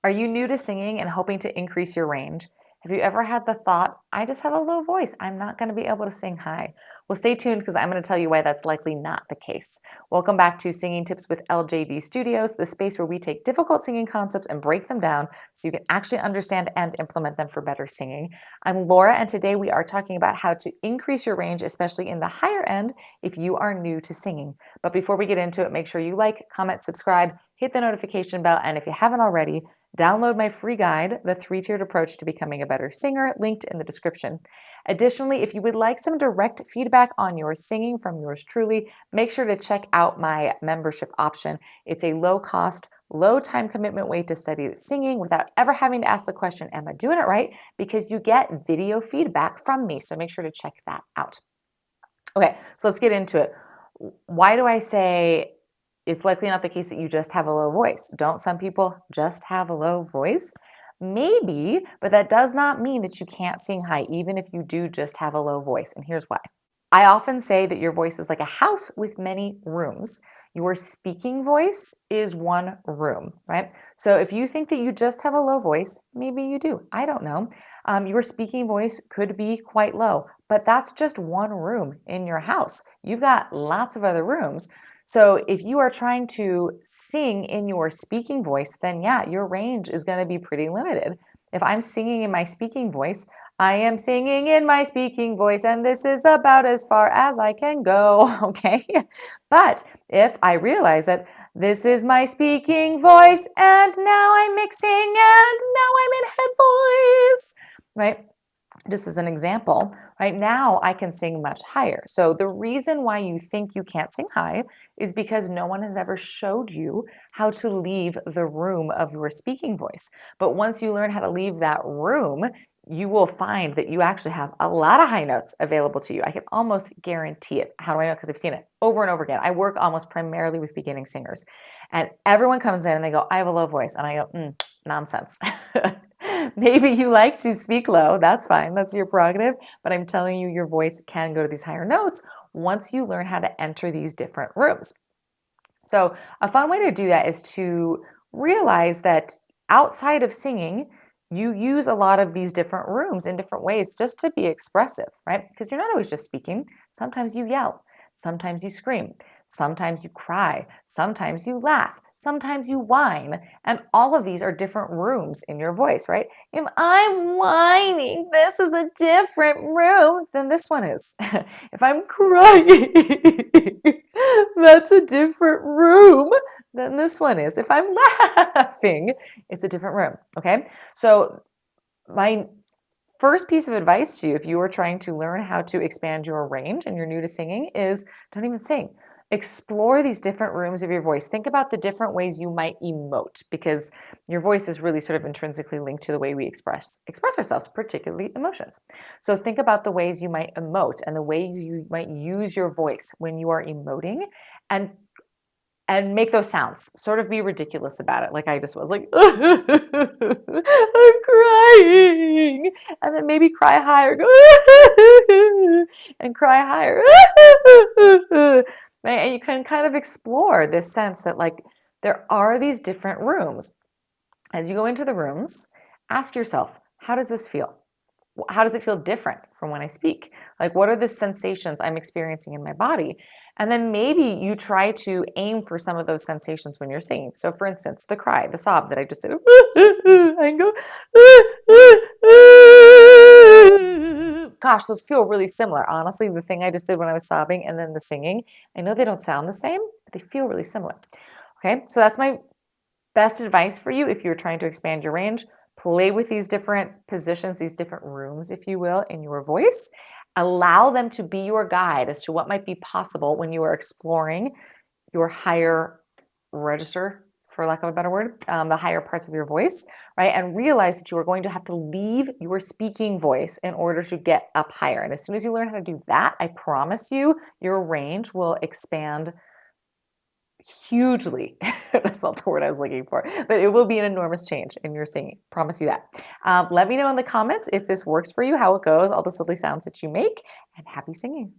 Are you new to singing and hoping to increase your range? Have you ever had the thought, I just have a low voice, I'm not going to be able to sing high? Well, stay tuned because I'm going to tell you why that's likely not the case. Welcome back to Singing Tips with LJD Studios, the space where we take difficult singing concepts and break them down so you can actually understand and implement them for better singing. I'm Laura, and today we are talking about how to increase your range, especially in the higher end if you are new to singing. But before we get into it, make sure you like, comment, subscribe, hit the notification bell, and if you haven't already, download my free guide, The Three-Tiered Approach to Becoming a Better Singer, linked in the description. Additionally, if you would like some direct feedback on your singing from yours truly, make sure to check out my membership option. It's a low-cost, low-time commitment way to study singing without ever having to ask the question, am I doing it right? Because you get video feedback from me, so make sure to check that out. Okay, so let's get into it. Why do I say it's likely not the case that you just have a low voice? Don't some people just have a low voice? Maybe, but that does not mean that you can't sing high, even if you do just have a low voice. And here's why. I often say that your voice is like a house with many rooms. Your speaking voice is one room, right? So if you think that you just have a low voice, maybe you do. I don't know. Your speaking voice could be quite low, but that's just one room in your house. You've got lots of other rooms. So if you are trying to sing in your speaking voice, then yeah, your range is going to be pretty limited. If I'm singing in my speaking voice, I am singing in my speaking voice, and this is about as far as I can go, okay? But if I realize that this is my speaking voice, and now I'm mixing, and now I'm in head voice, right? Just as an example, right now I can sing much higher. So the reason why you think you can't sing high is because no one has ever showed you how to leave the room of your speaking voice. But once you learn how to leave that room, you will find that you actually have a lot of high notes available to you. I can almost guarantee it. How do I know? Because I've seen it over and over again. I work almost primarily with beginning singers, and everyone comes in and they go, I have a low voice. And I go, nonsense. Maybe you like to speak low, that's fine, that's your prerogative, but I'm telling you, your voice can go to these higher notes once you learn how to enter these different rooms. So a fun way to do that is to realize that outside of singing, you use a lot of these different rooms in different ways just to be expressive, right? Because you're not always just speaking. Sometimes you yell, sometimes you scream, sometimes you cry, sometimes you laugh, sometimes you whine, and all of these are different rooms in your voice, right? If I'm whining, this is a different room than this one is. If I'm crying, that's a different room than this one is. If I'm laughing, it's a different room, okay? So my first piece of advice to you, if you are trying to learn how to expand your range and you're new to singing, is don't even sing. Explore these different rooms of your voice. Think about the different ways you might emote, because your voice is really sort of intrinsically linked to the way we express ourselves, particularly emotions. So think about the ways you might emote and the ways you might use your voice when you are emoting, and make those sounds. Sort of be ridiculous about it, like I just was, like, I'm crying, and then maybe cry higher, go and cry higher. Right? And you can kind of explore this sense that, like, there are these different rooms. As you go into the rooms, ask yourself, how does this feel? How does it feel different from when I speak? Like, what are the sensations I'm experiencing in my body? And then maybe you try to aim for some of those sensations when you're singing. So for instance, the cry, the sob that I just did, I go, gosh, those feel really similar. Honestly, the thing I just did when I was sobbing and then the singing, I know they don't sound the same, but they feel really similar. Okay, so that's my best advice for you if you're trying to expand your range. Play with these different positions, these different rooms, if you will, in your voice. Allow them to be your guide as to what might be possible when you are exploring your higher register, for lack of a better word, the higher parts of your voice, right? And realize that you are going to have to leave your speaking voice in order to get up higher. And as soon as you learn how to do that, I promise you, your range will expand hugely. That's not the word I was looking for, but it will be an enormous change in your singing. Promise you that. Let me know in the comments if this works for you, how it goes, all the silly sounds that you make, and happy singing.